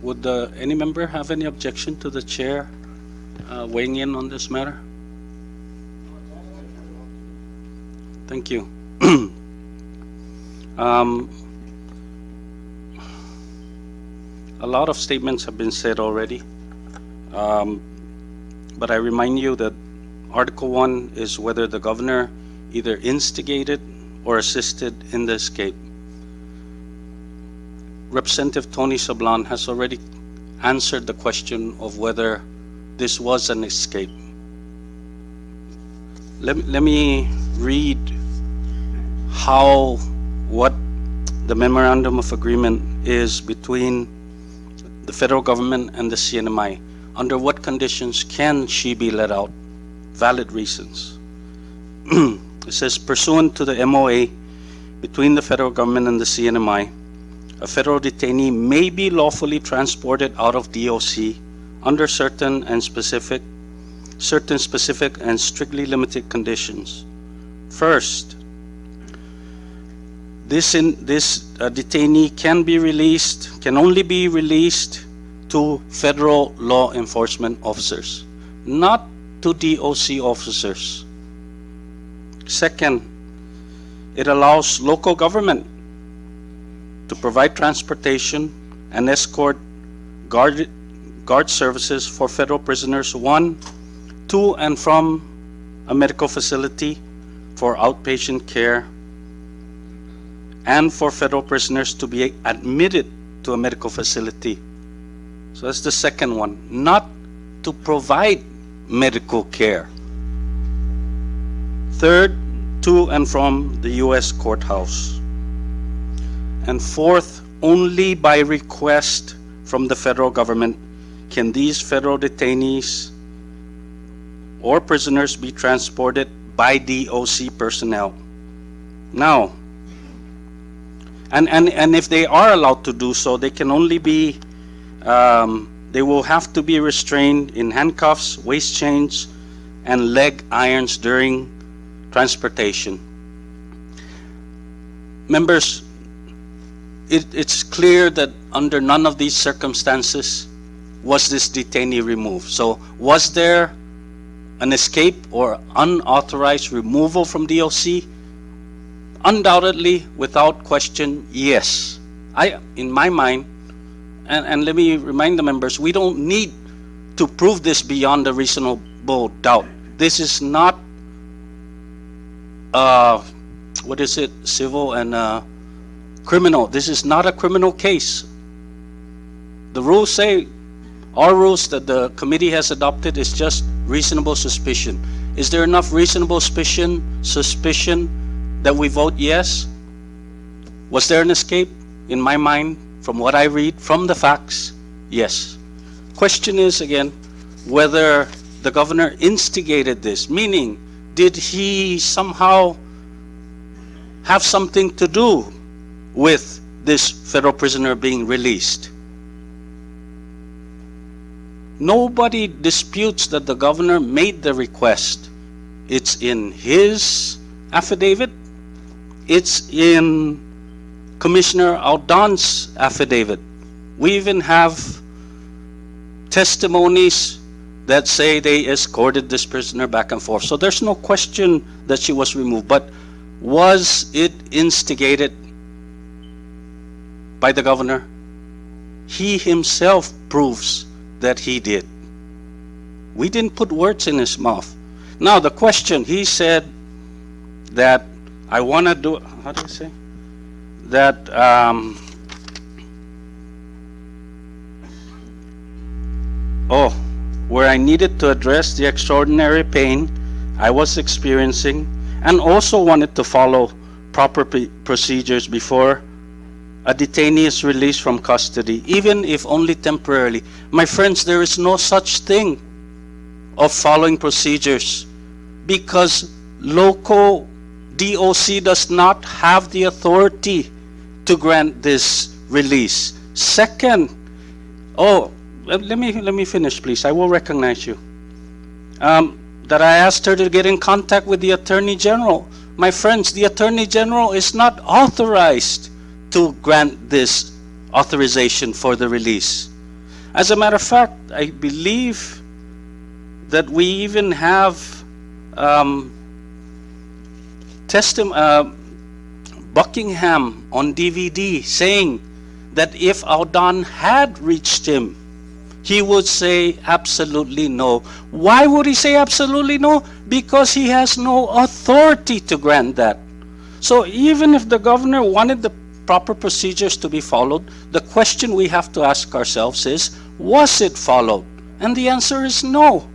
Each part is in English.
Would any member have any objection to the chair weighing in on this matter? Thank you. A lot of statements have been said already, but I remind you that Article 1 is whether the governor either instigated or assisted in the escape. Representative Tony Sablan has already answered the question of whether this was an escape. Let me read what the memorandum of agreement is between the federal government and the CNMI. Under what conditions can she be let out? Valid reasons. It says, pursuant to the MOA between the federal government and the CNMI, a federal detainee may be lawfully transported out of DOC under certain specific and strictly limited conditions. First, this detainee can only be released to federal law enforcement officers, not to DOC officers. Second, it allows local government to provide transportation and escort guard services for federal prisoners, one, to and from a medical facility for outpatient care, and for federal prisoners to be admitted to a medical facility. So that's the second one, not to provide medical care. Third, to and from the U.S. courthouse. And fourth, only by request from the federal government can these federal detainees or prisoners be transported by DOC personnel. Now, and if they are allowed to do so, they can only be, they will have to be restrained in handcuffs, waist chains, and leg irons during transportation. Members, it's clear that under none of these circumstances was this detainee removed. So was there an escape or unauthorized removal from DOC? Undoubtedly, without question, yes. In my mind, and let me remind the members, we don't need to prove this beyond a reasonable doubt. This is not, what is it, civil and criminal. This is not a criminal case. The rules say, our rules that the committee has adopted is just reasonable suspicion. Is there enough reasonable suspicion that we vote yes? Was there an escape? In my mind, from what I read, from the facts, yes. Question is, again, whether the governor instigated this, meaning, did he somehow have something to do with this federal prisoner being released? Nobody disputes that the governor made the request. It's in his affidavit. It's in Commissioner Aldan's affidavit. We even have testimonies that say they escorted this prisoner back and forth. So there's no question that she was removed. But was it instigated by the governor? He himself proves that he did. We didn't put words in his mouth. Now the question, he said that I want to do, how do I say? That where I needed to address the extraordinary pain I was experiencing and also wanted to follow proper procedures before a detainee is released from custody, even if only temporarily. My friends, there is no such thing of following procedures because local DOC does not have the authority to grant this release. Second, let me finish, please. I will recognize you. That I asked her to get in contact with the Attorney General. My friends, the Attorney General is not authorized to grant this authorization for the release. As a matter of fact, I believe that we even have Buckingham on DVD saying that if Audon had reached him, he would say absolutely no. Why would he say absolutely no? Because he has no authority to grant that. So even if the governor wanted the proper procedures to be followed, the question we have to ask ourselves is, was it followed? And the answer is no.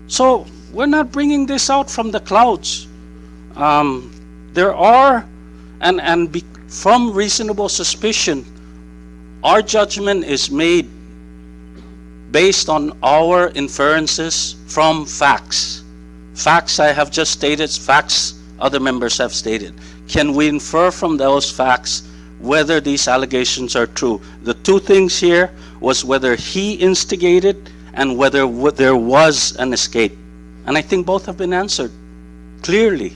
So we're not bringing this out from the clouds. There are, from reasonable suspicion, our judgment is made based on our inferences from facts. Facts I have just stated, facts other members have stated. Can we infer from those facts whether these allegations are true? The two things here was whether he instigated and whether there was an escape. And I think both have been answered clearly.